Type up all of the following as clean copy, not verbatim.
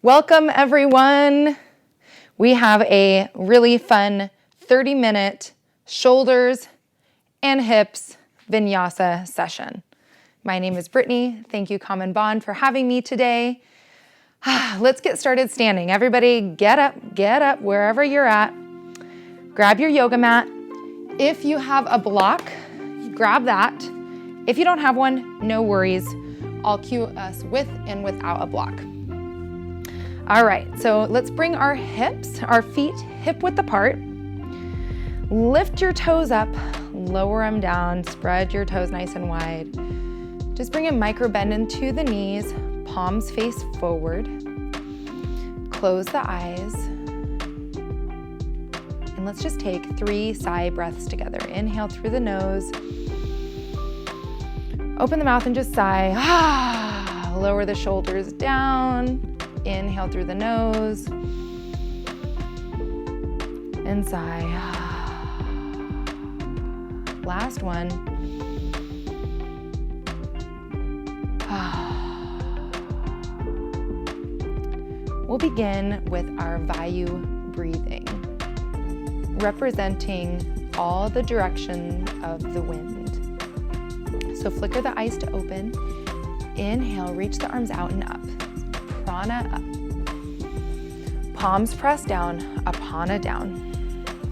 Welcome everyone. We have a really fun 30-minute shoulders and hips Vinyasa session. My name is Brittany. Thank you, Common Bond, for having me today. Let's get started standing. Everybody get up wherever you're at. Grab your yoga mat. If you have a block, grab that. If you don't have one, no worries. I'll cue us with and without a block. All right, so let's bring our feet hip width apart. Lift your toes up, lower them down, spread your toes nice and wide. Just bring a micro bend into the knees, palms face forward. Close the eyes. And let's just take 3 sigh breaths together. Inhale through the nose. Open the mouth and just sigh. Lower the shoulders down. Inhale through the nose. And sigh. Last one. We'll begin with our Vayu breathing, representing all the direction of the wind. So flicker the eyes to open. Inhale, reach the arms out and up. Prana up. Palms press down, Apana down.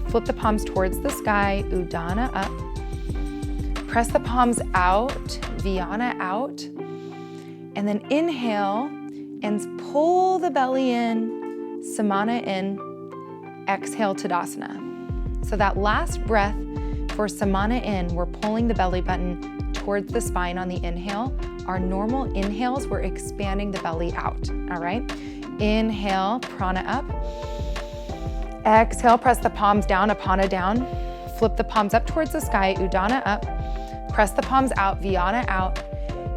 Flip the palms towards the sky, Udana up. Press the palms out, Vyana out. And then inhale and pull the belly in, Samana in. Exhale, Tadasana. So that last breath for Samana in, we're pulling the belly button towards the spine on the inhale. Our normal inhales, we're expanding the belly out, all right? Inhale, prana up. Exhale, press the palms down, Apana down. Flip the palms up towards the sky, Udana up. Press the palms out, Vyana out.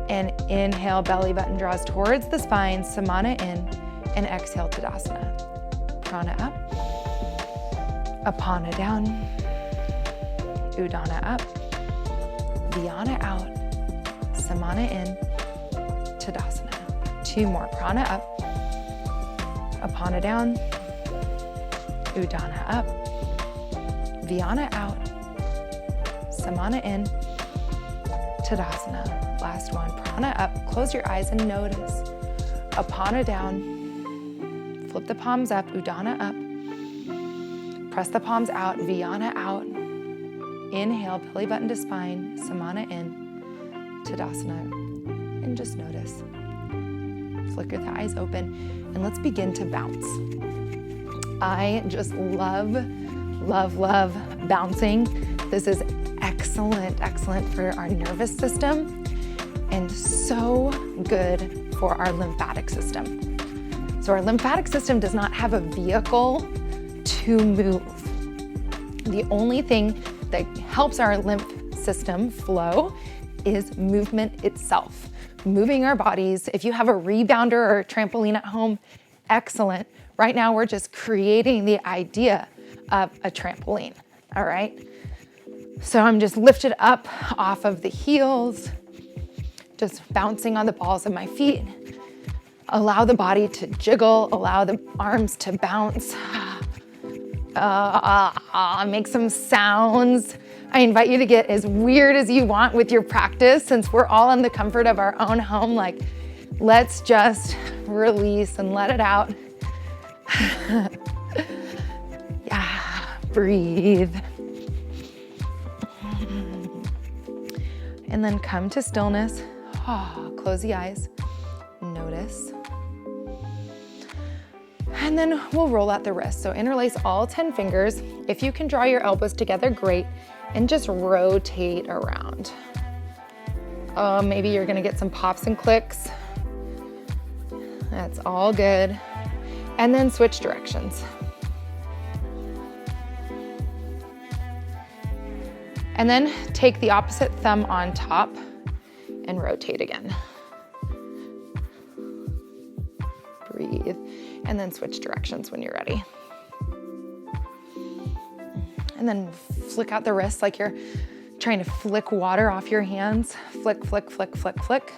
And inhale, belly button draws towards the spine, Samana in. And exhale, Tadasana. Prana up. Apana down. Udana up. Vyana out. Samana in. Tadasana. 2 more. Prana up. Apana down. Udana up. Vyana out. Samana in. Tadasana. Last one. Prana up. Close your eyes and notice. Apana down. Flip the palms up. Udana up. Press the palms out. Vyana out. Inhale, belly button to spine. Samana in. Tadasana. And just notice. Flicker the eyes open. And let's begin to bounce. I just love bouncing. This is excellent for our nervous system and so good for our lymphatic system. So our lymphatic system does not have a vehicle to move. The only thing that helps our lymph system flow is movement itself. Moving our bodies. If you have a rebounder or a trampoline at home, excellent. Right now we're just creating the idea of a trampoline, all right? So I'm just lifted up off of the heels, just bouncing on the balls of my feet. Allow the body to jiggle, allow the arms to bounce. Make some sounds. I invite you to get as weird as you want with your practice, since we're all in the comfort of our own home. Like, let's just release and let it out. Yeah, breathe. And then come to stillness. Close the eyes. Notice. And then we'll roll out the wrists. So interlace all 10 fingers. If you can draw your elbows together, great. And just rotate around. Maybe you're gonna get some pops and clicks. That's all good. And then switch directions. And then take the opposite thumb on top and rotate again. Breathe. And then switch directions when you're ready. And then flick out the wrists like you're trying to flick water off your hands. Flick, flick, flick, flick, flick.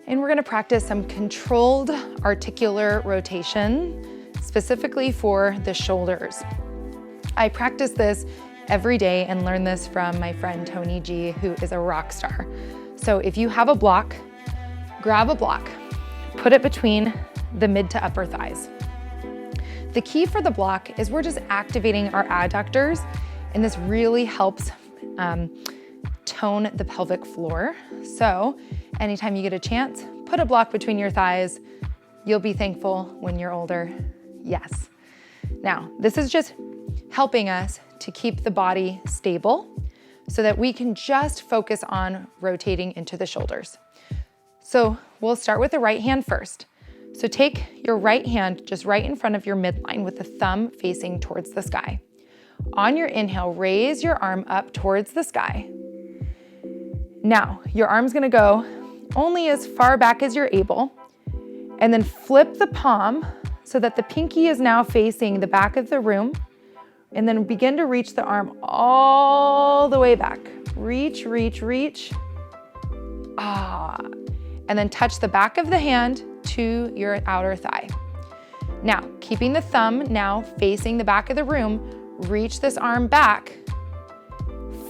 And we're gonna practice some controlled articular rotation, specifically for the shoulders. I practice this every day and learn this from my friend Tony G, who is a rock star. So if you have a block, grab a block, put it between the mid to upper thighs. The key for the block is we're just activating our adductors, and this really helps tone the pelvic floor. So anytime you get a chance, put a block between your thighs. You'll be thankful when you're older. Yes. Now, this is just helping us to keep the body stable so that we can just focus on rotating into the shoulders. So we'll start with the right hand first. So take your right hand just right in front of your midline with the thumb facing towards the sky. On your inhale, raise your arm up towards the sky. Now, your arm's gonna go only as far back as you're able, and then flip the palm so that the pinky is now facing the back of the room, and then begin to reach the arm all the way back. Reach, reach, reach. And then touch the back of the hand to your outer thigh. Now, keeping the thumb now facing the back of the room, reach this arm back.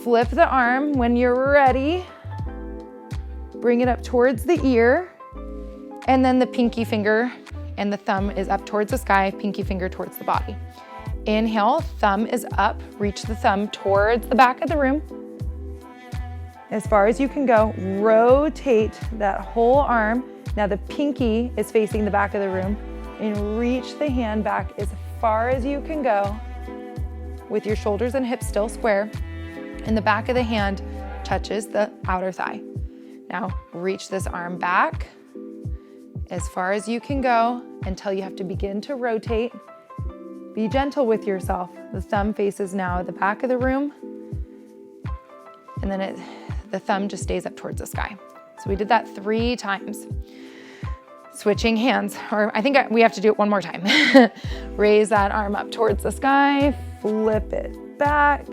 Flip the arm when you're ready. Bring it up towards the ear. And then the pinky finger and the thumb is up towards the sky, pinky finger towards the body. Inhale, thumb is up. Reach the thumb towards the back of the room. As far as you can go, rotate that whole arm. Now the pinky is facing the back of the room, and reach the hand back as far as you can go with your shoulders and hips still square, and the back of the hand touches the outer thigh. Now reach this arm back as far as you can go until you have to begin to rotate. Be gentle with yourself. The thumb faces now the back of the room, and then the thumb just stays up towards the sky. So we did that 3 times. Switching hands, or I think we have to do it one more time. Raise that arm up towards the sky, flip it back,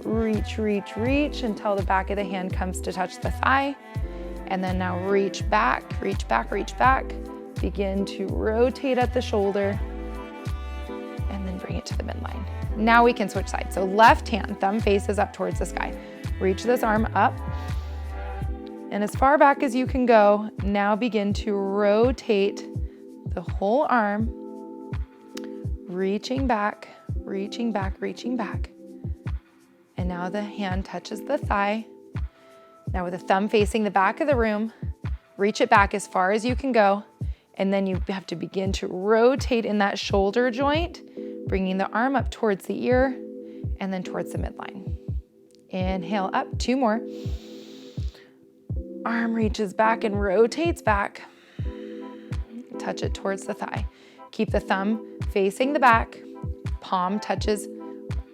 reach, reach, reach until the back of the hand comes to touch the thigh. And then now reach back, reach back, reach back. Begin to rotate at the shoulder and then bring it to the midline. Now we can switch sides. So left hand, thumb faces up towards the sky. Reach this arm up. And as far back as you can go, now begin to rotate the whole arm, reaching back, reaching back, reaching back. And now the hand touches the thigh. Now with the thumb facing the back of the room, reach it back as far as you can go. And then you have to begin to rotate in that shoulder joint, bringing the arm up towards the ear and then towards the midline. Inhale up, 2 more. Arm reaches back and rotates back. Touch it towards the thigh. Keep the thumb facing the back. Palm touches,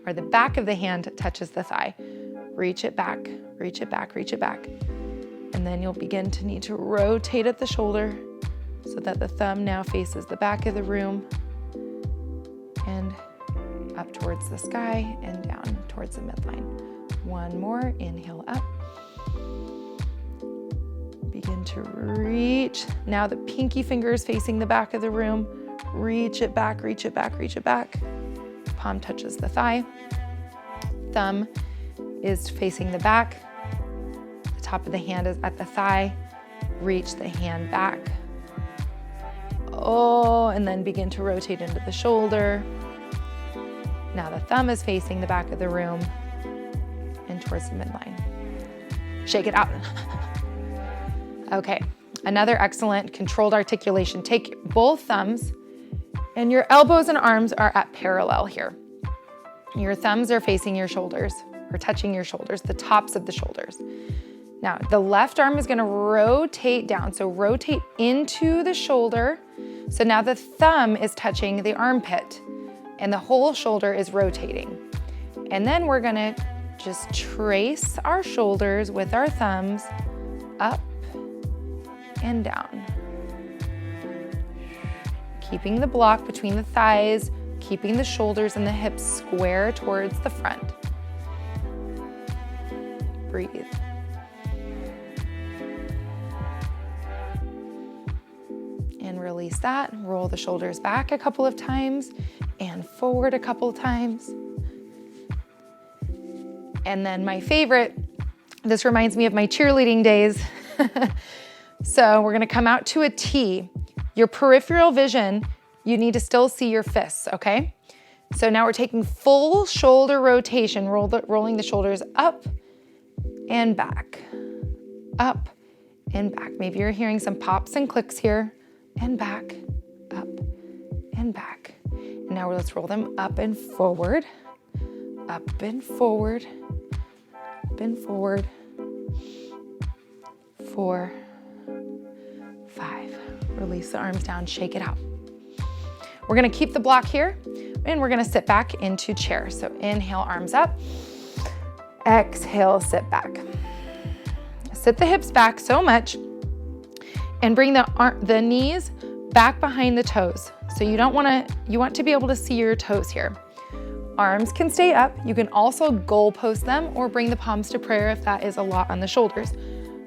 or the back of the hand touches the thigh. Reach it back, reach it back, reach it back. And then you'll begin to need to rotate at the shoulder so that the thumb now faces the back of the room and up towards the sky and down towards the midline. 1 more, inhale up. Begin to reach. Now the pinky finger is facing the back of the room. Reach it back, reach it back, reach it back. Palm touches the thigh. Thumb is facing the back. The top of the hand is at the thigh. Reach the hand back. And then begin to rotate into the shoulder. Now the thumb is facing the back of the room and towards the midline. Shake it out. Okay, another excellent controlled articulation. Take both thumbs and your elbows and arms are at parallel here. Your thumbs are facing your shoulders or touching your shoulders, the tops of the shoulders. Now, the left arm is gonna rotate down. So rotate into the shoulder. So now the thumb is touching the armpit and the whole shoulder is rotating. And then we're gonna just trace our shoulders with our thumbs up and down. Keeping the block between the thighs, keeping the shoulders and the hips square towards the front. Breathe. and release that. Roll the shoulders back a couple of times and forward a couple of times. And then my favorite, this reminds me of my cheerleading days. So we're gonna come out to a T. Your peripheral vision, you need to still see your fists, okay? So now we're taking full shoulder rotation, rolling the shoulders up and back, up and back. Maybe you're hearing some pops and clicks here, and back, up and back. And now let's roll them up and forward, up and forward, up and forward. 4, 5. Release the arms down, shake it out. We're gonna keep the block here, and we're gonna sit back into chair. So inhale, arms up. Exhale, sit back. Sit the hips back so much, and bring the knees back behind the toes. So you want to be able to see your toes here. Arms can stay up. You can also goal post them or bring the palms to prayer if that is a lot on the shoulders.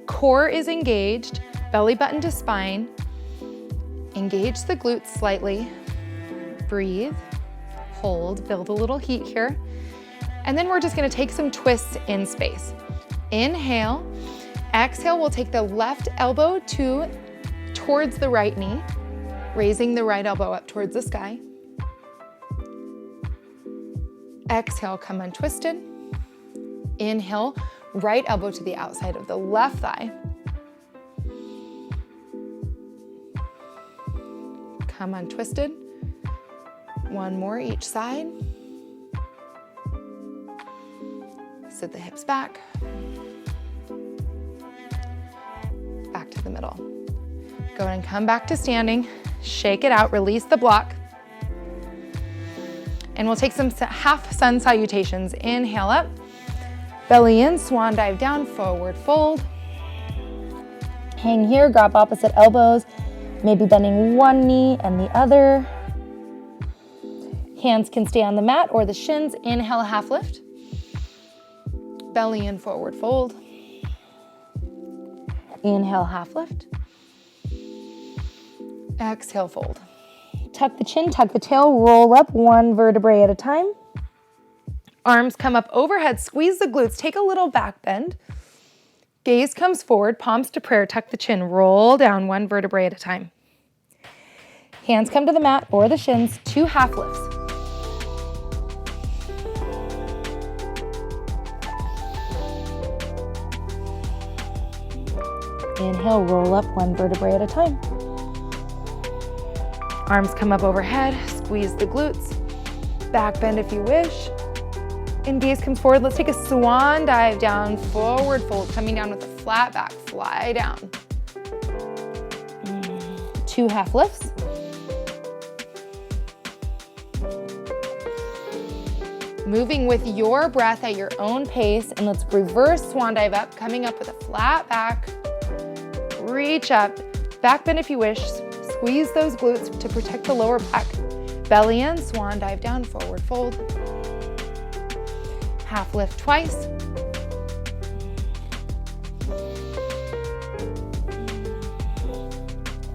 Core is engaged, belly button to spine. Engage the glutes slightly. Breathe, hold, build a little heat here. And then we're just gonna take some twists in space. Inhale, exhale, we'll take the left elbow towards the right knee, raising the right elbow up towards the sky. Exhale, come untwisted. Inhale, right elbow to the outside of the left thigh. Come untwisted. One more each side. Sit the hips back. Back to the middle. Go ahead and come back to standing. Shake it out, release the block. And we'll take some half sun salutations. Inhale up, belly in, swan dive down, forward fold. Hang here, grab opposite elbows, maybe bending one knee and the other. Hands can stay on the mat or the shins. Inhale, half lift. Belly in, forward fold. Inhale, half lift. Exhale, fold. Tuck the chin, tuck the tail, roll up one vertebrae at a time. Arms come up overhead, squeeze the glutes, take a little back bend. Gaze comes forward, palms to prayer, tuck the chin, roll down one vertebrae at a time. Hands come to the mat or the shins, 2 half lifts. Inhale, roll up one vertebrae at a time. Arms come up overhead, squeeze the glutes, back bend if you wish. And gaze comes forward. Let's take a swan dive down, forward fold, coming down with a flat back, fly down. 2 half lifts. Moving with your breath at your own pace, and let's reverse swan dive up, coming up with a flat back. Reach up, back bend if you wish. Squeeze those glutes to protect the lower back. Belly in, swan dive down, forward fold. Half lift twice.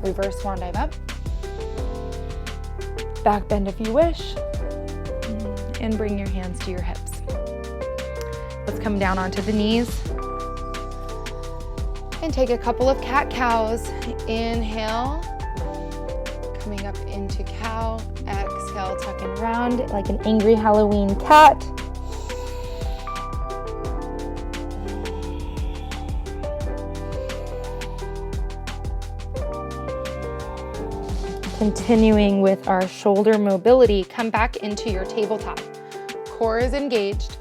Reverse swan dive up. Back bend if you wish. And bring your hands to your hips. Let's come down onto the knees. And take a couple of cat-cows. Inhale. Coming up into cow. Exhale, tucking around like an angry Halloween cat. Continuing with our shoulder mobility, come back into your tabletop. Core is engaged.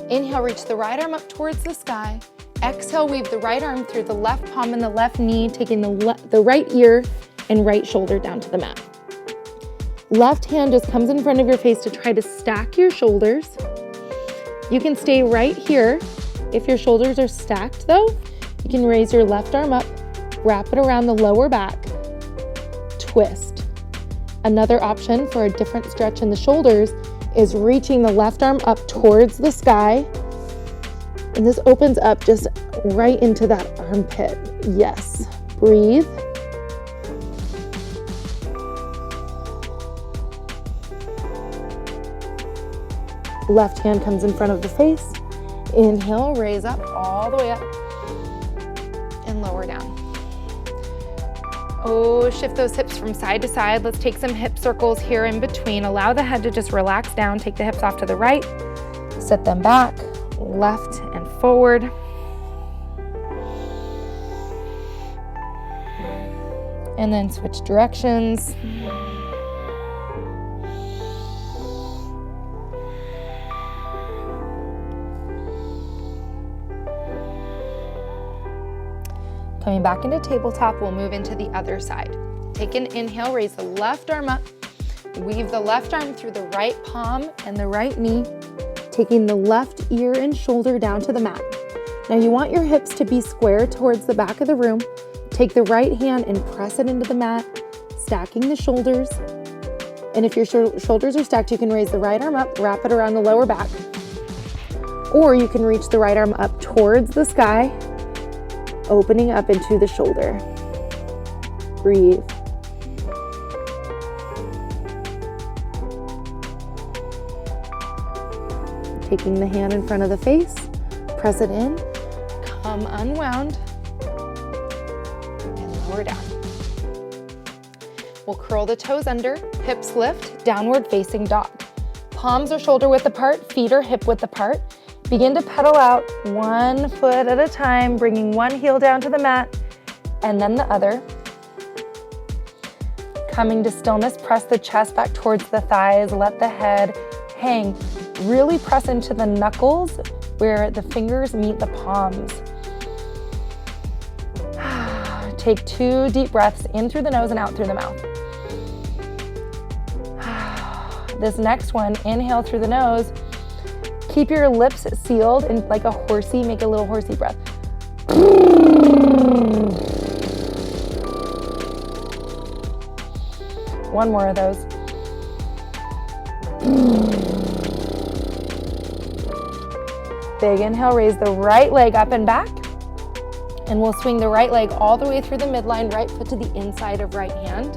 Inhale, reach the right arm up towards the sky. Exhale, weave the right arm through the left palm and the left knee, taking the right ear and right shoulder down to the mat. Left hand just comes in front of your face to try to stack your shoulders. You can stay right here. If your shoulders are stacked though, you can raise your left arm up, wrap it around the lower back, twist. Another option for a different stretch in the shoulders is reaching the left arm up towards the sky. And this opens up just right into that armpit. Yes, breathe. Left hand comes in front of the face. Inhale, raise up all the way up and lower down. Oh, shift those hips from side to side. Let's take some hip circles here in between. Allow the head to just relax down. Take the hips off to the right. Set them back, left and forward. And then switch directions. Coming back into tabletop, we'll move into the other side. Take an inhale, raise the left arm up. Weave the left arm through the right palm and the right knee, taking the left ear and shoulder down to the mat. Now you want your hips to be square towards the back of the room. Take the right hand and press it into the mat, stacking the shoulders. And if your shoulders are stacked, you can raise the right arm up, wrap it around the lower back. Or you can reach the right arm up towards the sky, opening up into the shoulder. Breathe. Taking the hand in front of the face, press it in, come unwound, and lower down. We'll curl the toes under, hips lift, downward facing dog. Palms are shoulder width apart, feet are hip width apart. Begin to pedal out 1 foot at a time, bringing one heel down to the mat and then the other. Coming to stillness, press the chest back towards the thighs, let the head hang. Really press into the knuckles where the fingers meet the palms. Take 2 deep breaths in through the nose and out through the mouth. This next one, inhale through the nose. Keep your lips sealed and like a horsey, make a little horsey breath. One more of those. Big inhale, raise the right leg up and back. And we'll swing the right leg all the way through the midline, right foot to the inside of right hand.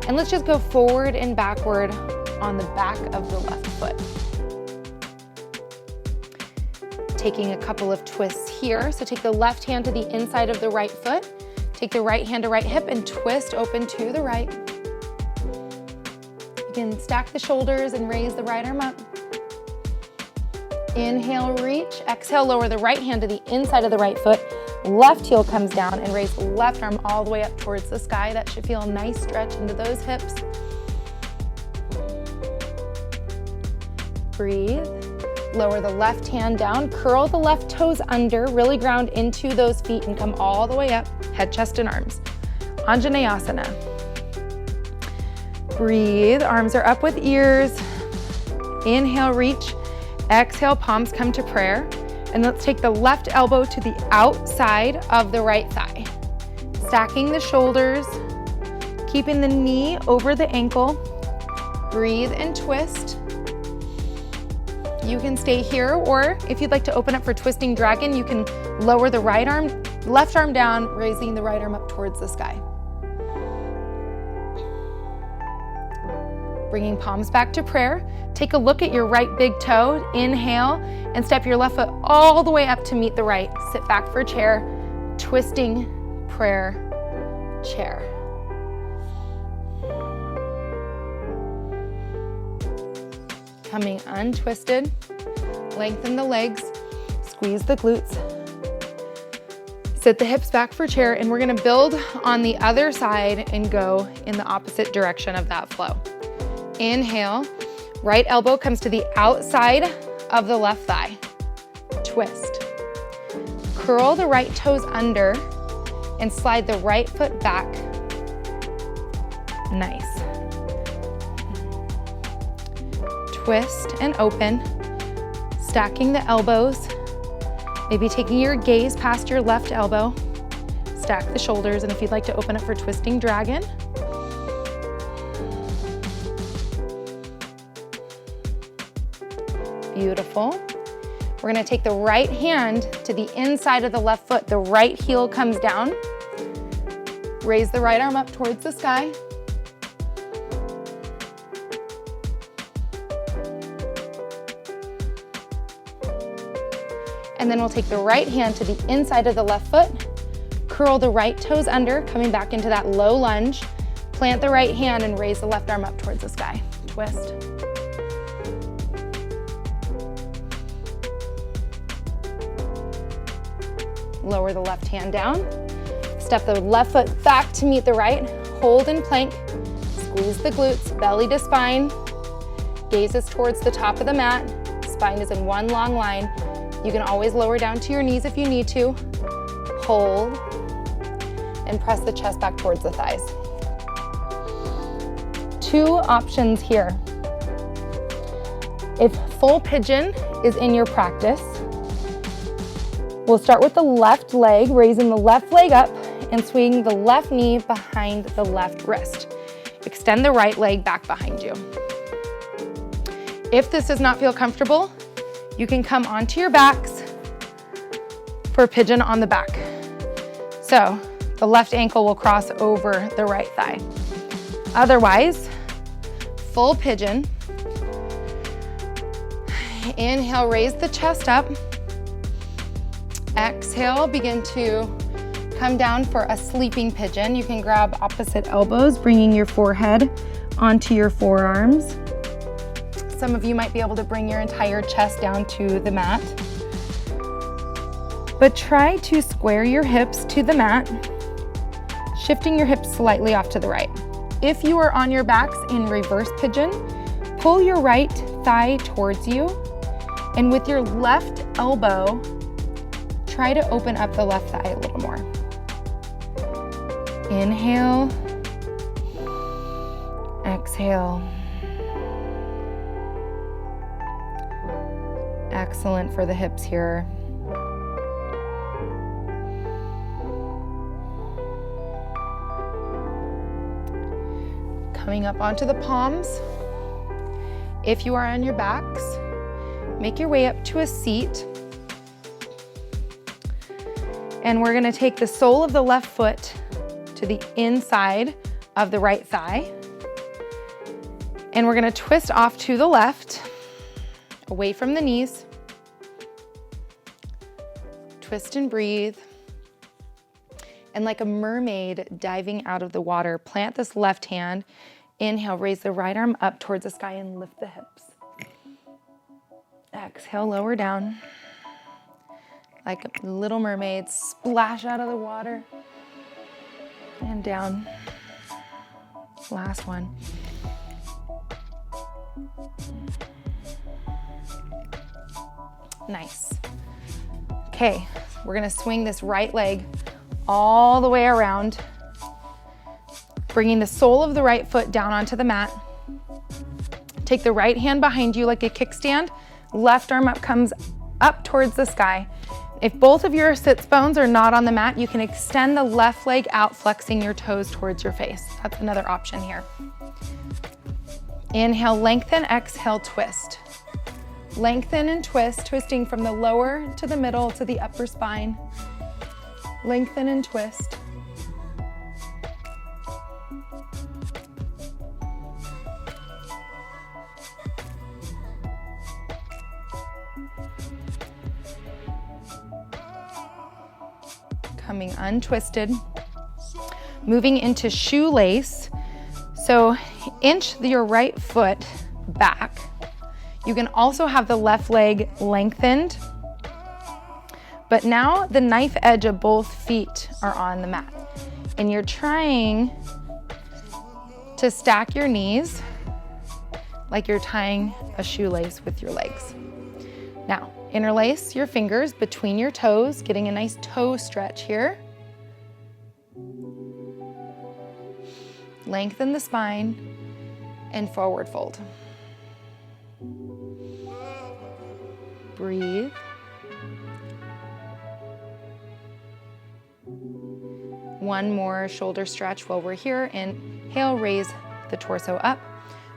And let's just go forward and backward on the back of the left foot. Taking a couple of twists here. So take the left hand to the inside of the right foot. Take the right hand to right hip and twist open to the right. You can stack the shoulders and raise the right arm up. Inhale, reach. Exhale, lower the right hand to the inside of the right foot. Left heel comes down and raise the left arm all the way up towards the sky. That should feel a nice stretch into those hips. Breathe. Lower the left hand down, curl the left toes under, really ground into those feet and come all the way up, head, chest, and arms. Anjaneyasana. Breathe, arms are up with ears. Inhale, reach. Exhale, palms come to prayer. And let's take the left elbow to the outside of the right thigh. Stacking the shoulders, keeping the knee over the ankle. Breathe and twist. You can stay here, or if you'd like to open up for twisting dragon, you can lower the right arm, left arm down, raising the right arm up towards the sky. Bringing palms back to prayer. Take a look at your right big toe. Inhale and step your left foot all the way up to meet the right. Sit back for chair, twisting prayer chair. Coming untwisted, lengthen the legs, squeeze the glutes. Sit the hips back for chair, and we're gonna build on the other side and go in the opposite direction of that flow. Inhale, right elbow comes to the outside of the left thigh. Twist. Curl the right toes under and slide the right foot back. Nice. Twist and open, stacking the elbows, maybe taking your gaze past your left elbow. Stack the shoulders, and if you'd like to open up for twisting dragon. Beautiful. We're gonna take the right hand to the inside of the left foot. The right heel comes down. Raise the right arm up towards the sky. And then we'll take the right hand to the inside of the left foot, curl the right toes under, coming back into that low lunge, plant the right hand and raise the left arm up towards the sky. Twist. Lower the left hand down. Step the left foot back to meet the right. Hold in plank. Squeeze the glutes, belly to spine. Gaze is towards the top of the mat. Spine is in one long line. You can always lower down to your knees if you need to. Hold and press the chest back towards the thighs. Two options here. If full pigeon is in your practice, we'll start with the left leg, raising the left leg up and swinging the left knee behind the left wrist. Extend the right leg back behind you. If this does not feel comfortable, you can come onto your backs for pigeon on the back. So the left ankle will cross over the right thigh. Otherwise, full pigeon. Inhale, raise the chest up. Exhale, begin to come down for a sleeping pigeon. You can grab opposite elbows, bringing your forehead onto your forearms. Some of you might be able to bring your entire chest down to the mat. But try to square your hips to the mat, shifting your hips slightly off to the right. If you are on your backs in reverse pigeon, pull your right thigh towards you, and with your left elbow, try to open up the left thigh a little more. Inhale, exhale. Excellent for the hips here. Coming up onto the palms. If you are on your backs, make your way up to a seat. And we're gonna take the sole of the left foot to the inside of the right thigh. And we're gonna twist off to the left, away from the knees. Twist and breathe. And like a mermaid diving out of the water, plant this left hand. Inhale, raise the right arm up towards the sky and lift the hips. Exhale, lower down. Like a little mermaid, splash out of the water and down. Last one. Nice. Okay, we're gonna swing this right leg all the way around, bringing the sole of the right foot down onto the mat. Take the right hand behind you like a kickstand. Left arm up comes up towards the sky. If both of your sits bones are not on the mat, you can extend the left leg out, flexing your toes towards your face. That's another option here. Inhale, lengthen, exhale, twist. Lengthen and twist, twisting from the lower to the middle to the upper spine. Lengthen and twist. Coming untwisted. Moving into shoelace. So inch your right foot back. You can also have the left leg lengthened, but now the knife edge of both feet are on the mat. And you're trying to stack your knees like you're tying a shoelace with your legs. Now, interlace your fingers between your toes, getting a nice toe stretch here. Lengthen the spine and forward fold. Breathe. One more shoulder stretch while we're here. Inhale, raise the torso up.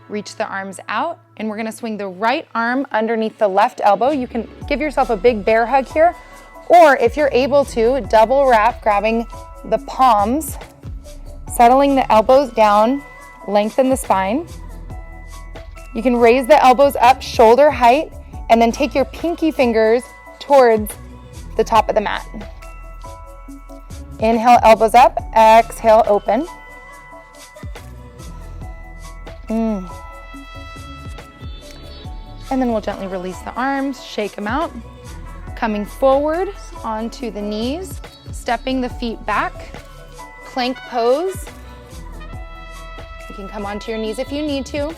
Reach the arms out, and we're gonna swing the right arm underneath the left elbow. You can give yourself a big bear hug here, or if you're able to, double wrap, grabbing the palms, settling the elbows down, lengthen the spine. You can raise the elbows up shoulder height, and then take your pinky fingers towards the top of the mat. Inhale, elbows up. Exhale, open. And then we'll gently release the arms, shake them out. Coming forward onto the knees, stepping the feet back. Plank pose. You can come onto your knees if you need to.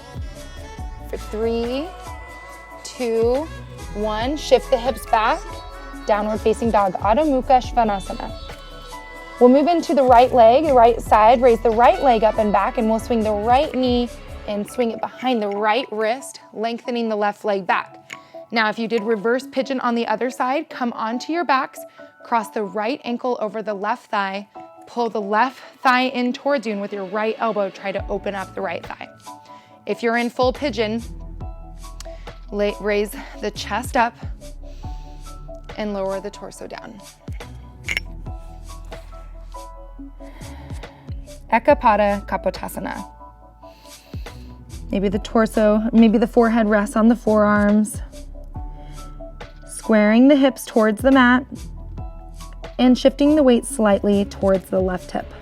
For 3, 2, 1. Shift the hips back. Downward facing dog, Adho Mukha Svanasana. We'll move into the right leg, right side. Raise the right leg up and back, and we'll swing the right knee and swing it behind the right wrist, lengthening the left leg back. Now, if you did reverse pigeon on the other side, come onto your backs, cross the right ankle over the left thigh, pull the left thigh in towards you, and with your right elbow, try to open up the right thigh. If you're in full pigeon, raise the chest up and lower the torso down. Ekapada Kapotasana. Maybe the torso, maybe the forehead rests on the forearms. Squaring the hips towards the mat and shifting the weight slightly towards the left hip.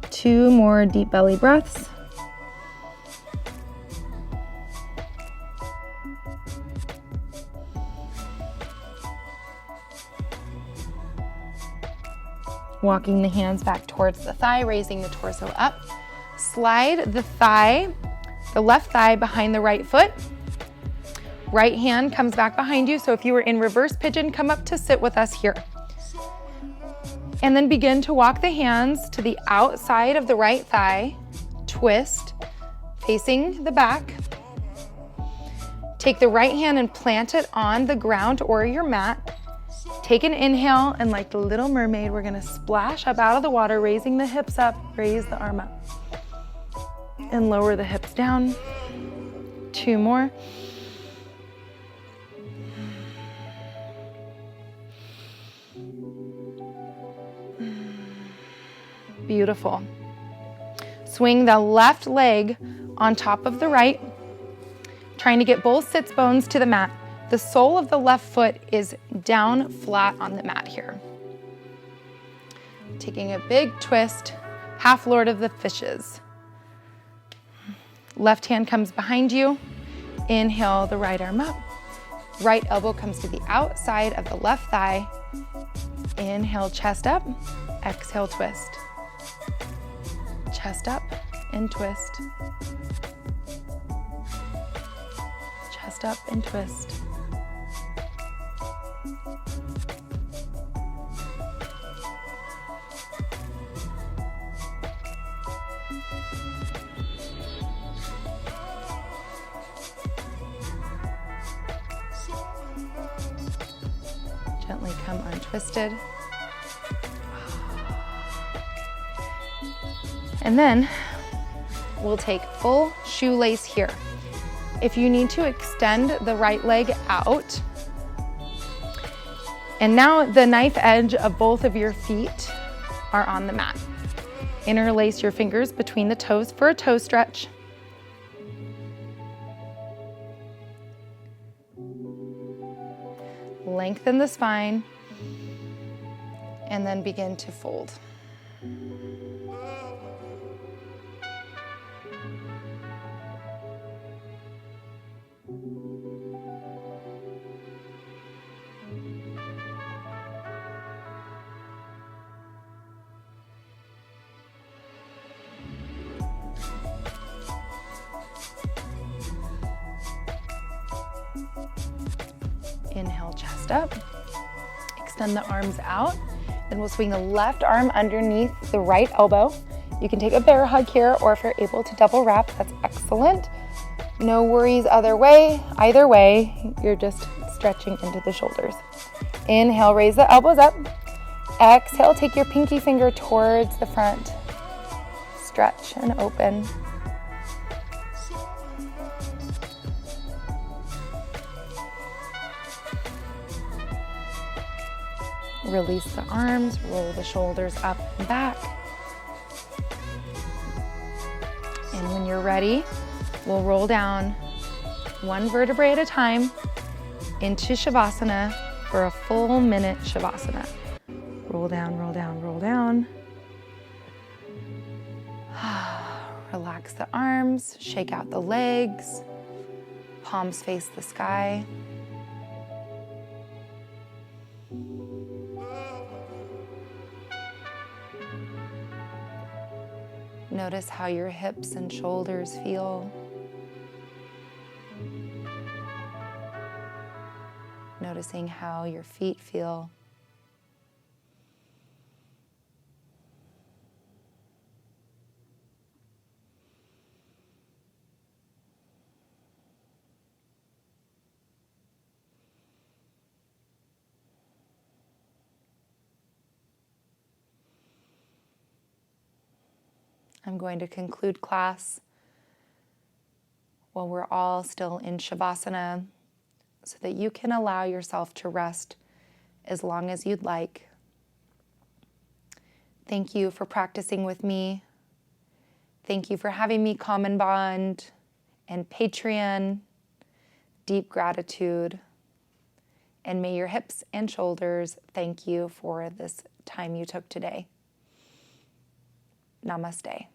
Two more deep belly breaths. Walking the hands back towards the thigh, raising the torso up. Slide the left thigh behind the right foot. Right hand comes back behind you. So if you were in reverse pigeon, come up to sit with us here. And then begin to walk the hands to the outside of the right thigh. Twist, facing the back. Take the right hand and plant it on the ground or your mat. Take an inhale, and like the Little Mermaid, we're gonna splash up out of the water, raising the hips up, raise the arm up. And lower the hips down. 2 more. Beautiful. Swing the left leg on top of the right, trying to get both sits bones to the mat. The sole of the left foot is down flat on the mat here. Taking a big twist, half Lord of the Fishes. Left hand comes behind you. Inhale the right arm up. Right elbow comes to the outside of the left thigh. Inhale, chest up. Exhale, twist. Chest up and twist. Chest up and twist. Gently come untwisted. And then we'll take full shoelace here. If you need to extend the right leg out. And now the knife edge of both of your feet are on the mat. Interlace your fingers between the toes for a toe stretch. Lengthen the spine, and then begin to fold. Inhale, chest up. Extend the arms out. Then we'll swing the left arm underneath the right elbow. You can take a bear hug here, or if you're able to double wrap, that's excellent. No worries either way. You're just stretching into the shoulders. Inhale, raise the elbows up. Exhale, take your pinky finger towards the front. Stretch and open. Release the arms, roll the shoulders up and back. And when you're ready, we'll roll down one vertebrae at a time into Shavasana for a full minute Shavasana. Roll down, roll down, roll down. Relax the arms, shake out the legs, palms face the sky. Notice how your hips and shoulders feel. Noticing how your feet feel. I'm going to conclude class while we're all still in Shavasana so that you can allow yourself to rest as long as you'd like. Thank you for practicing with me. Thank you for having me Common Bond and Patreon. Deep gratitude. And may your hips and shoulders thank you for this time you took today. Namaste.